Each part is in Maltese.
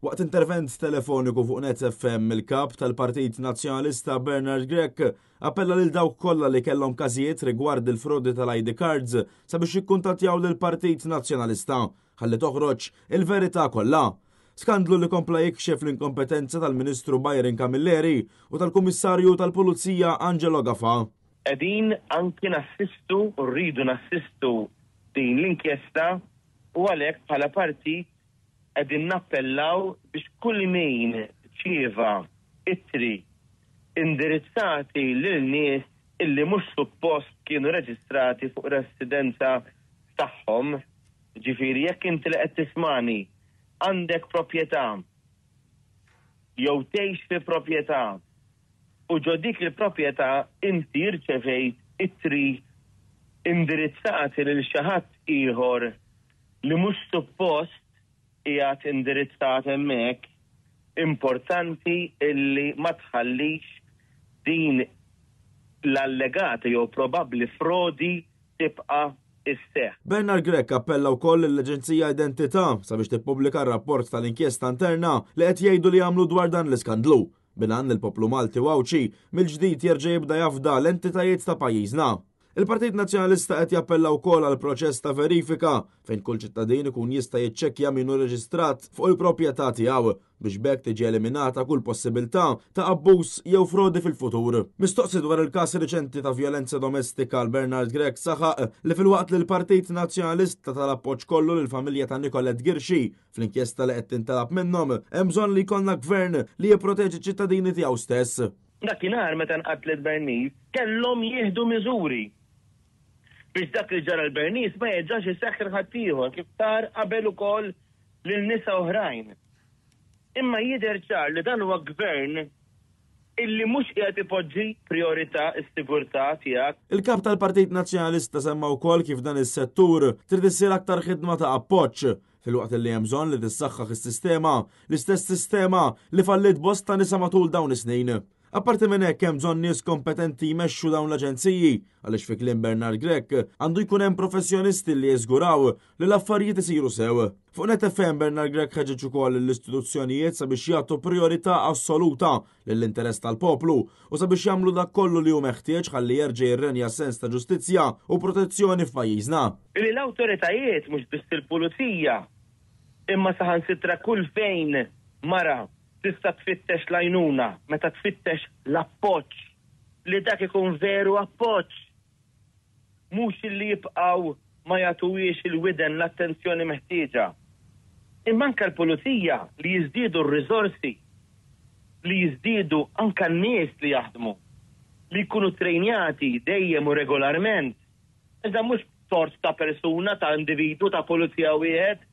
Waqt intervent telefoniku fuq Net FM il-kap tal-Partit Nazzjonalista Bernard Grech appella lil dawk kollha li kellhom każijiet rigward il-frodi tal-ID cards sabiex jikkuntattjaw lill-Partit Nazzjonalista ħalli toħroġ il-verità kollha. Skandlu li kompla jikxef l-inkompetenza tal-Ministru Byron Camilleri u tal-Kummissarju tal-Pulizija Angelo Gafa. Qegħdin anki nassistu u rridu nassistu din l-inkjesta u għalhekk bħala partit qegħdin nappellaw biex kull min ċieva ittri indirizzati lil nies illi mhux suppost kienu reġistrati fuq residenza tagħhom, ġifieri jekk inti li qed tismani għandek proprjetà jew tgħix fi proprjetà u ġo dik il-proprjetà inti rċevejt ittri indirizzati lil xi ħadd ieħor li mhux suppost qiegħed indirizzat hemmhekk, importanti illi ma tħallix din l-allegati jew probabbli frodi tibqa' isseħħ. Bernard Grech appella wkoll l-Aġenzija Identità sabiex tippubblika r-rapport tal-inkjesta interna li qed jgħidu li jagħmlu dwar dan l-iskandlu. Bilan il-poplu Malti wawċi mill-ġdid jerġa' jibda jafda l-entitajiet ta' pajjiżna. Il-Partit Nazzjonalista qed jappella wkoll għal proċess ta' verifika fejn kull ċittadin ikun jista' jiċċekkja min hu reġistrat fuq il-proprjetà tiegħu biex bekk tiġi eliminata kull possibilità ta' abbuż jew frodi fil-futur. Mistoqsi dwar il-każ riċenti ta' vjolenza domestika għal Bernard Grech saħaq li filwaqt li l-Partit Nazzjonalista tal-appoġġ kollu lill-familja ta' Nicolette Girxi fl-inkjesta li qed tintalab minnhom hemm bżonn li jkollna gvern li jipproteġi ċ-ċittadini tiegħu stess. Dakinhar meta nqatlet Bernice kellhom jieħdu miżuri biex dak li ġara l-Bernice ma jerġax iseħħ ħadd ieħor kif sar qabel ukoll lil nisa oħrajn. Imma jidher ċar li dan huwa gvern illi mhux qiegħed ipoġġi priorità s-sigurtà tiegħek. Il-kap tal-Partit Nazzjonalista semma wkoll kif dan is-settur trid issir aktar ħidma ta' appoġġ fil-waqt li hemm bżonn li tissaħħaħ is-sistema, l-istess sistema li fallit bosta nisa matul dawn is-snin. Apparti minn hekk hemm bżonn nies kompetenti jmexxu dawn l-aġenziji għaliex fi kliem Bernard Grech għandu jkun hemm professjonisti li jiżguraw li l-affarijiet isiru sew. Fuq Net FM Bernard Grech ħeġġeġ ukoll l-istituzzjonijiet sabiex jagħtu priorità assoluta lill-interess tal-poplu u sabiex jagħmlu dak kollu li hu meħtieġ ħalli jerġa' jirrenja sens ta' ġustizzja u protezzjoni f'pajjiżna. Li l-awtoritajiet mhux biss il-pulizija imma saħansitra kull fejn mara tista' tfittex l-għajnuna meta tfittex l-appoġġ li dak ikun veru appoġġ. Mhux illi jibqgħu ma jagħtuhiex il-widen l-attenzjoni meħtieġa. Imma anke l-pulizija li jiżdiedu r-riżorsi, li jiżdiedu anke n-nies li jaħdmu, li jkunu trejnjati dejjem u regolarment. Iżda mhux tort ta' persuna, ta' individu, ta' pulizija wieħed,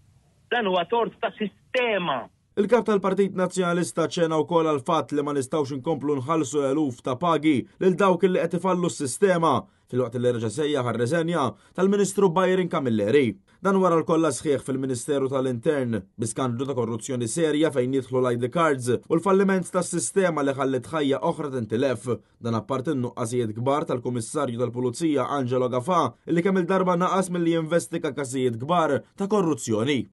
dan huwa tort ta' sistema. Il-kap tal-Partit Nazzjonalista ċena wkoll għal fatt li ma nistgħux inkomplu nħallsu eluf ta' pagi lil dawk li qed ifallu s-sistema fil-waqt li reġa' sejjaħ ar-reżenja tal-Ministru Byron Camilleri. Dan wara l-kollha sħiħ fil-Ministeru tal-Intern bi skandlu ta' korruzzjoni serja fejn jidħlu l-ID cards u l-falliment tas-sistema li ħallet ħajja oħra tintilef. Dan apparti n-nuqqasijiet kbar tal-Kummissarju tal-Pulizija Angelo Gafa li kemm il-darba naqas milli jinvestiga każijiet kbar ta' korruzzjoni.